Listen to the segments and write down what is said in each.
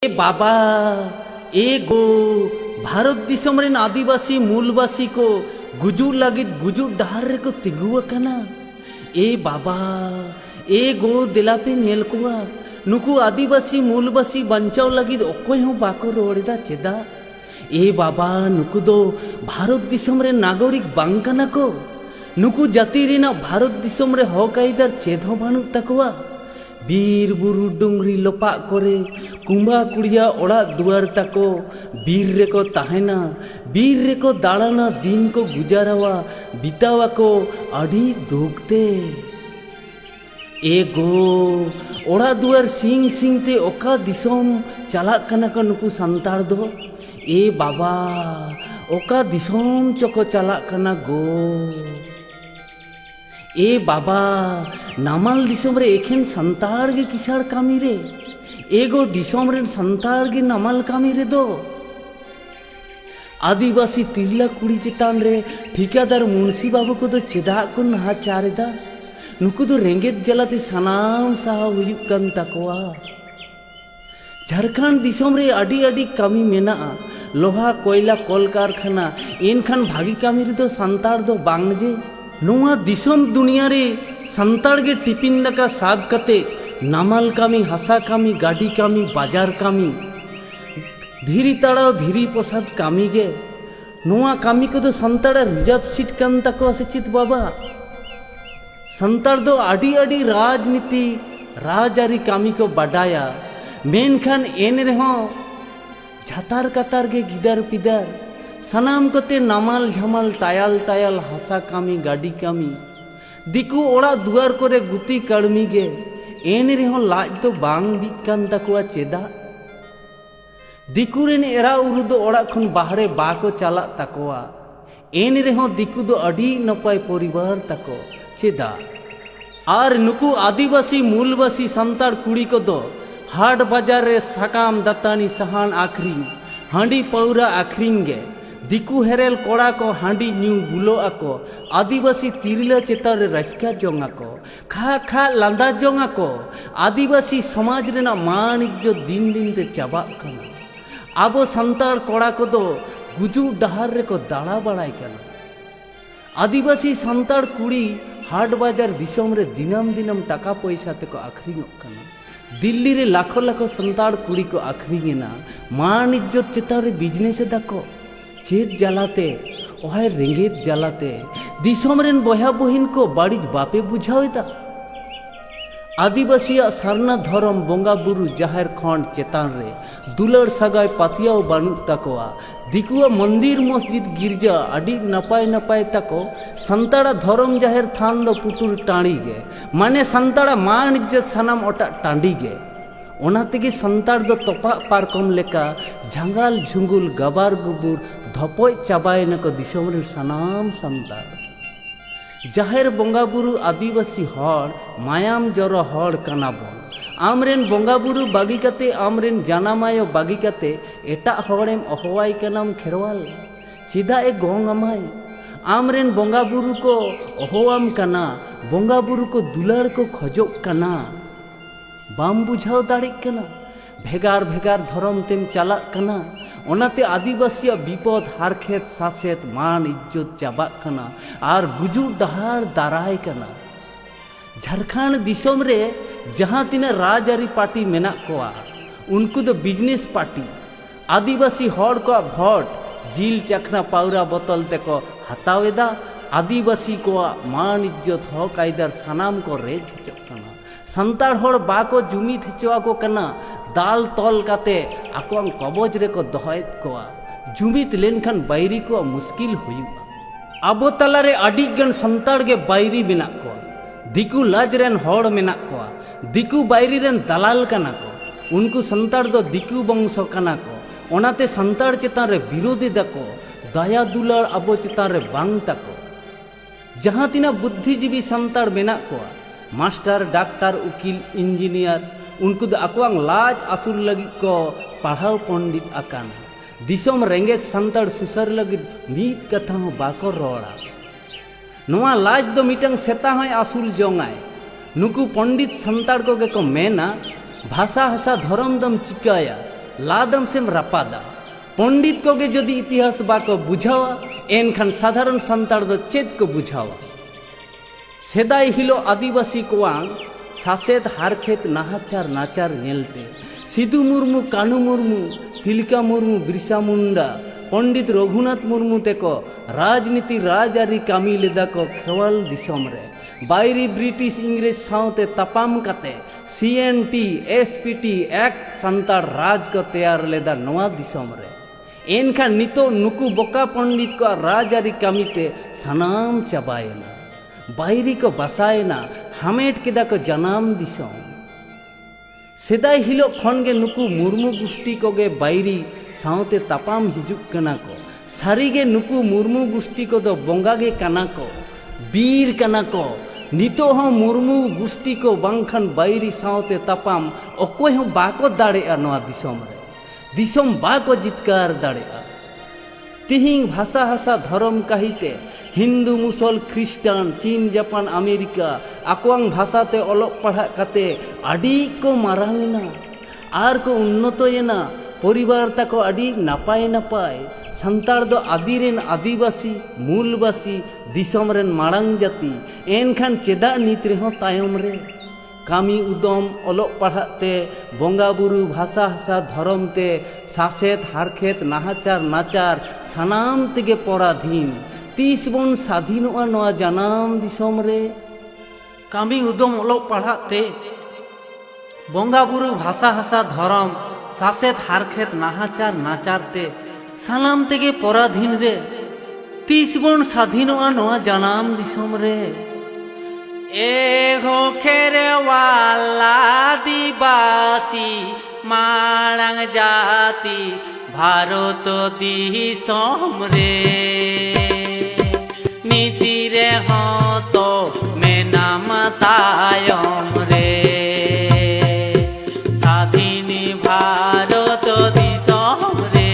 बाबा ए गो Bharat दिसम rain आदिवासी मूलवासी को गुजू लगित गुजू डहार रे को तिगुआ कना। ए बाबा ए गो दिलापे नेल कुआ नुकु आदिवासी मूलवासी बंचाव लगित ओकोय हो बाको रोड़ेदा चेदा। ए बाबा नुकु दो भारत दिसम रे नागरिक बांग कना को नुकु जाति रेना भारत दिसम रे हक आइदार चेद हो बानु तकवा। बीर बुरु डुंगरी लोपा करे कुंबा कुड़िया ओड़ा दुआर तको बीर रे को ताहेना बीर रे को दाड़ाना दिन को गुजारावा बितावा को अड़ी दुखते। ए गो ओड़ा दुआर सिंग सिंग ते ओका दिसोम चला कना का नुकु संताड़ दो। ए बाबा ओका दिसोम चको चला कना गो। ए बाबा नामाल दिसोम रे एखेन संताड़ गे किसाड़ कामी रे एगो दिसोम रे संताड़ गे नामाल कामी रे दो। आदिवासी तिरला कुड़ी चितान रे ठिकादार मुंशी बाबू को तो चेदा को नाचारेदा नुकु दो रेंगेत जलाते सनाम साहा हुयुक कन तकवा। झारखंड दिसोम रे अडी अडी कामी मेना लोहा कोयला कल कारखाना एनखान भागी कामी रे दो संताड़ दो बांग जे। नोआ दिसोम दुनिया रे संताड़ गे टिफिन दाका साग कते नामाल कामी हासा कामी गाड़ी कामी बाजार कामी धीरी ताड़ाव धीरी प्रसाद कामी गे। नोआ कामी को दो संताड़ रिजर्व सीट कन तको असेचित बाबा। संताड़ दो आडी आडी राजनीति राजारी कामी को बडाया मेनखान एन रेहो झातार कतार गे गिदार पिदार सनाम कते नामाल झमाल टायल टायल हासा कामी गाड़ी कामी दिकु ओड़ा दुआर करे गुती कड़मी गे एन रेहो लाज तो बांग बिक कान तकुआ चेदा। दिकु रेन एरा उरु दो ओड़ा खन बाहरे बाको चला तकुआ एन रेहो दिकु दो अडी नपाय परिवार तको चेदा। आर नुकु आदिवासी मूलवासी संताड़ कुड़ी को दो हाट बाजार रे साकाम दत्तानी सहान आखरिंग हांडी पौरा आखरिंग गे। दिकु हेरेल कोड़ा को हांडी न्यू बुलो आको आदिवासी तिरला चेतान रे रस्का जोंगा को खा खा लांदा जोंगा को आदिवासी समाज रेना मान इज्जत दिन दिन ते चाबा कना। आबो संताड़ कोड़ा को दो गुजू डहार रे को दाड़ा बड़ाई कना। आदिवासी संताड़ कुड़ी हाट बाजार दिसोम रे दिनम दिनम टाका पैसा ते को आखरिंग कना। दिल्ली रे लाखो लाखो संताड़ कुड़ी को आखरिंगेना मान इज्जत चेतान रे बिजनेस दाको चेत जलाते ओहाय रेंगेत जलाते दिसोम रेन बया बहिन को बाड़िज बापे बुझावेदा। आदिवासी सारना धर्म बोंगा बुरु जाहेर खंड चेतान रे दुलड़ सगाई पातियाव बानु तकोआ। दिकुआ मंदिर मस्जिद गिरजा अडी नपाय नपाय तको संताड़ा धर्म जाहेर थान दो पुटुर टाणी गे माने संताड़ा मान इज्जत सनाम ओटा टांडी गे। ओना तेगे संताड़ दो तोपा पारकम लेका झंगाल झुंगुल गबार गुबुर धपय चाबाय नको दिसोम रे सनाम संताड़। जाहेर बोंगा बुरु आदिवासी हड़ मायाम जरो हड़ कनाबन आमरेन बोंगा बुरु बागी कते आमरेन जानामायो बागी कते एटा हड़ेम अहवाई कनाम खेरवाल चिदा ए गोंग अमाय आमरेन बोंगा बुरु को अहवाम कना बोंगा बुरु को दुलाड़ को खजोक कना। बाम बुझाव दाड़ेग कना भेगार भेगार धर्म तेम चला कना ओनाते आदिवासी विपद हारखेत सासेत मान इज्जत चाबा कना आर गुजू डहार दाराय कना। झारखंड दिसोम रे जहां तीना राजारी पार्टी मेना कोआ उनको दो बिजनेस पार्टी आदिवासी हड़ को भोट जिल चखना पाउरा बोतल ते को हतावेदा। आदिवासी को मान इज्जत हक आइदार सनाम को रेज हेचोक कना। संताड़ हड़ बाको जुमित हेचोआ को कना दाल तल काते आकोआं कबज रे को दहयत कोआ जुमित लेनखान बायरी को मुश्किल हुयुआ। आबो तलारे अडी गन संताड़ गे बायरी मेना कोआ दिकु लाज रेन हड़ मेना कोआ दिकु बायरी रेन दलाल कना को उनको संताड़ दो दिकु वंशो कना को ओनाते संताड़ चेतान रे विरोधी दको दया दुलाड़ आबो चेतान रे बांग तको। जहां तिना बुद्धिजीवी संताड़ मेना कोआ मास्टर डाक्टर उकिल इंजीनियर उनको दो आकोआं लाज आसुर लगी को पढ़ाव पंडित आकाना। दिसोम रेंगे संताड़ सुसर लगी मीत कथा हो बाको रोड़ा नोआ लाज दो मिटंग सेता होय आसुल जोंगाय नुकु पंडित संताड़ को गे को मेना भाषा हसा धर्म दम चिकाया लादम सेम रापादा पंडित को गे जदि इतिहास बाको बुझावा एनखान साधारण सान्ताड़ दो चेद को बुझावा सेदाय हिलो आदिवासी कोवांग सासेद हारखेत नाहाचार नाचार नेलते सिधु मुर्मू कानू मुर्मू तिलका मुर्मू बिरसा मुंडा पंडित रघुनाथ मुर्मू तेको राजनीति राजारी कामी लेदा को खेवाल दिसम रे बायरी ब्रिटिश इंग्रेज सावते तपाम काते सीएनटी एसपीटी एक्ट सान्ताड़ राज को तैयार लेदा नवा दिसम रे एनखान नितो नुकु बोका पंडित को राजारी कामीते सनाम चाबायना बायरी को बसायना हामेट केदा को जनाम दिसम सेदाय हिलो खन गे नुकु मुर्मू गोष्ठी को गे बायरी सावते तापाम हिजुक कना को सारीगे नुकु मुर्मू गोष्ठी को दो बोंगा गे कना को बीर कना को नितो हो मुर्मू गोष्ठी को बांखान बायरी सावते तापाम अकोय हो बाको दाड़ेआ नवा दिसम रे दिसम बाको जितकार दाड़ेआ तिहिंग भाषा हासा धर्म काहिते हिंदू मुसल ख्रिस्टान चीन जापान अमेरिका आकोआंग भाषाते ओलोक पढ़ा काते आडी को मारांगना आर को उन्नतयना परिवार ताको आडी नापाय नापाय सान्ताड़ दो आदिरेन आदिवासी मूलवासी दिसम रेन माड़ांग जाति एनखान चेदा नित रेहो तायम रे कामी उदम ओलोक पढ़ाते बंगा बुरु भाषा हासा धर्म ते सासेत हारखेत नाहाचार नाचार सानाम तेगे पराधीन तीस बन स्वाधीनोआ नवा जानाम दिसम रे कामी उदम ओलोक पढ़ाते बंगा बुरु भाषा हासा धर्म सासेत हारखेत नाहाचार नाचारते सानाम तेगे पराधीन रे तीस बन स्वाधीनोआ नवा जानाम दिसम रे एगो खेरवाला आदिवासी माड़ांग जाति भारत दिसम रे नीति रे तो मेनाम तायम रे स्वाधीन भारत दिसम रे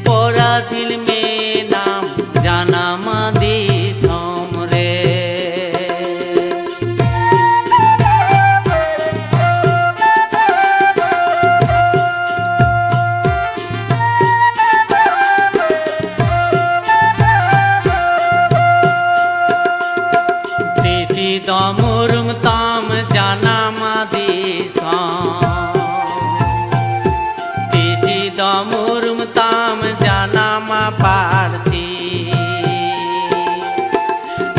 पराधीन में नाम जनाम दिसम रे मुरुम ताम जनाम देसी मुरुम ताम जनाम पारसी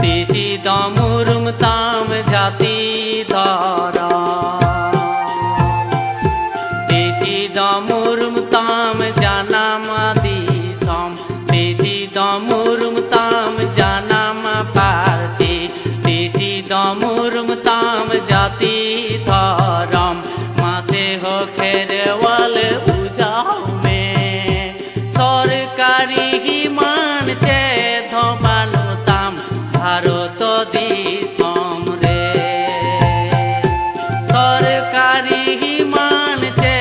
देसी मुरुम ताम जाति धरा देसी मुरुम ताम जनाम दिसम देसी मुरुम ताम जनाम पारसी देसी मुरुम ताम जाति धरम मासे हो खेरवाल बुझाओ में सरकारी ही मानते धमानो ताम भारत दिसम रे सरकारी ही मानते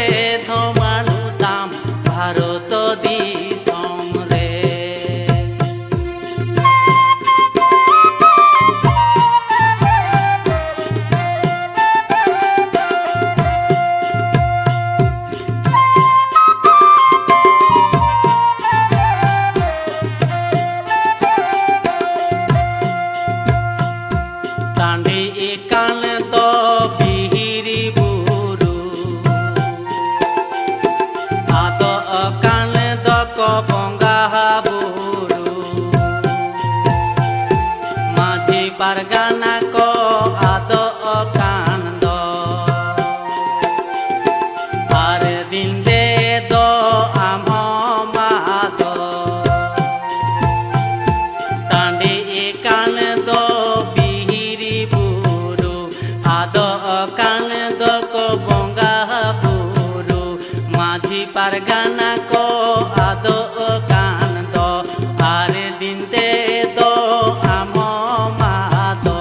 धमानो ताम भारत दिसम रे तांडी एकान तो बिहिरी बुरु आदो अकान दक बंगा बुरु माझी पारगाना को आदो अकान दो आर दिन दे दो आम मादो तांडी एकान दो कान दो को बंगा बुरु माझी पारगाना को आदो कान दो आर दिन दे दो आम मादो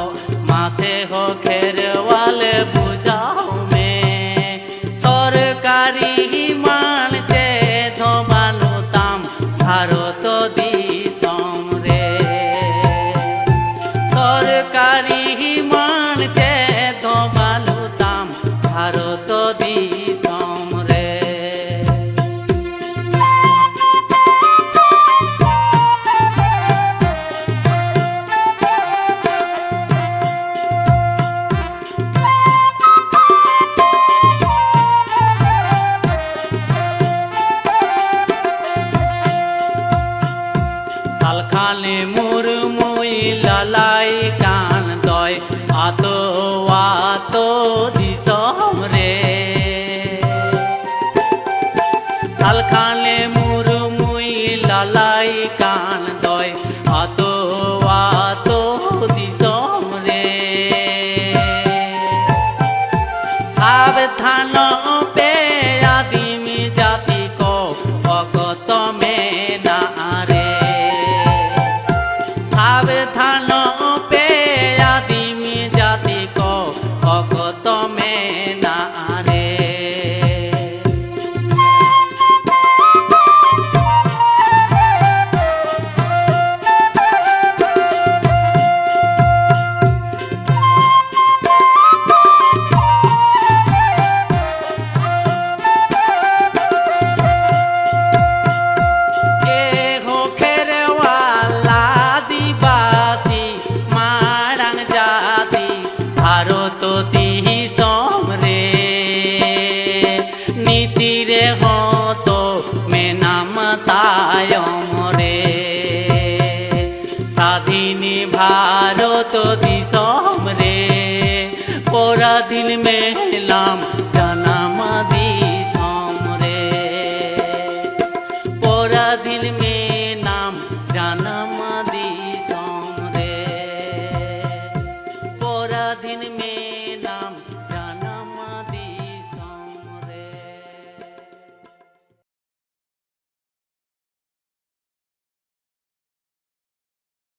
मासे हो खेरवाल बुझाओ में सरकारी मानते धमानो ताम भारत दिसम रे सरकारी मानते धमानो ताम भारत दिसम रे সালখানে মুরুমুই লালাই কান দয় আতো আতো দিশম রে সাবধান পে আদিমি জাতি কো ভগত মে না রে সাবধান পে আদিমি জাতি কো ভগত মে না রে ভারত দিশম রে নীতিরে হত মেনাম তায়ম রে স্বাধীনী ভারত দিশম রে পরাধীন মেলাম